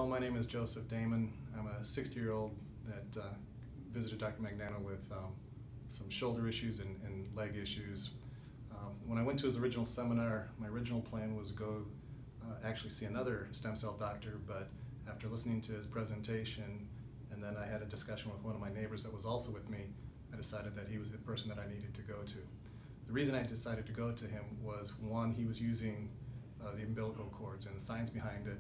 Hello, my name is Joseph Damon. I'm a 60-year-old that visited Dr. Magnano with some shoulder issues and leg issues. When I went to his original seminar, my original plan was to go actually see another stem cell doctor, but after listening to his presentation, and then I had a discussion with one of my neighbors that was also with me, I decided that he was the person that I needed to go to. The reason I decided to go to him was, one, he was using the umbilical cords and the science behind it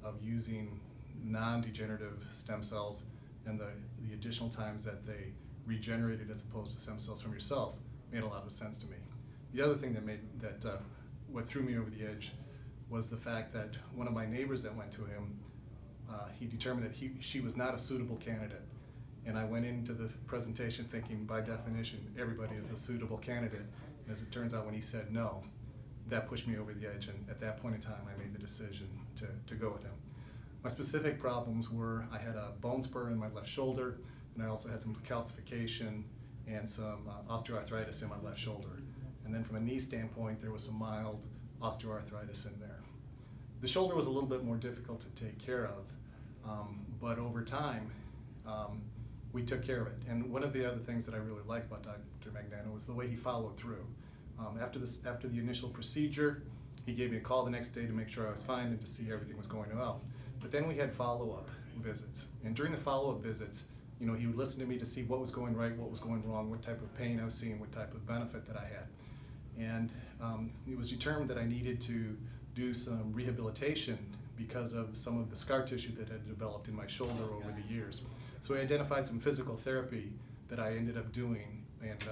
of using non-degenerative stem cells and the additional times that they regenerated as opposed to stem cells from yourself made a lot of sense to me. The other thing that what threw me over the edge was the fact that one of my neighbors that went to him, he determined that she was not a suitable candidate. And I went into the presentation thinking, by definition, everybody is a suitable candidate. And as it turns out, when he said no, that pushed me over the edge, and at that point in time I made the decision to go with him. My specific problems were I had a bone spur in my left shoulder, and I also had some calcification and some osteoarthritis in my left shoulder. And then from a knee standpoint, there was some mild osteoarthritis in there. The shoulder was a little bit more difficult to take care of, but over time we took care of it. And one of the other things that I really liked about Dr. Magnano was the way he followed through. After the initial procedure, he gave me a call the next day to make sure I was fine and to see everything was going well. But then we had follow-up visits. And during the follow-up visits, he would listen to me to see what was going right, what was going wrong, what type of pain I was seeing, what type of benefit that I had. And it was determined that I needed to do some rehabilitation because of some of the scar tissue that had developed in my shoulder over the years. So I identified some physical therapy that I ended up doing, and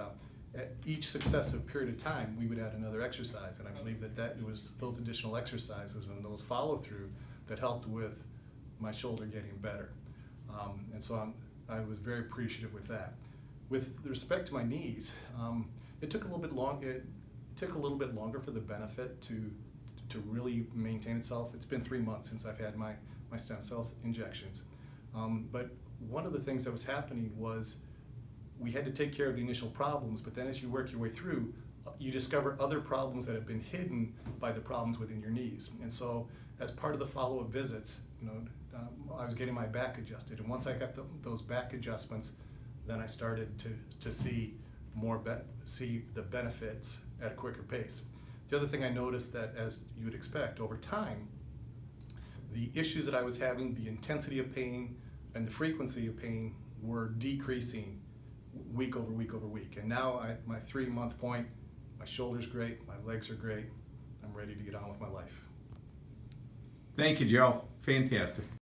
at each successive period of time, we would add another exercise, and I believe that it was those additional exercises and those follow-through that helped with my shoulder getting better. And so I was very appreciative with that. With respect to my knees, it took a little bit long. It took a little bit longer for the benefit to really maintain itself. It's been 3 months since I've had my stem cell injections. But one of the things that was happening was we had to take care of the initial problems, but then as you work your way through, you discover other problems that have been hidden by the problems within your knees. And so as part of the follow-up visits, I was getting my back adjusted. And once I got those back adjustments, then I started to see the benefits at a quicker pace. The other thing I noticed that, as you would expect, over time, the issues that I was having, the intensity of pain and the frequency of pain were decreasing week over week over week. And now at my 3-month point, my shoulder's great, my legs are great, I'm ready to get on with my life. Thank you, Joe. Fantastic.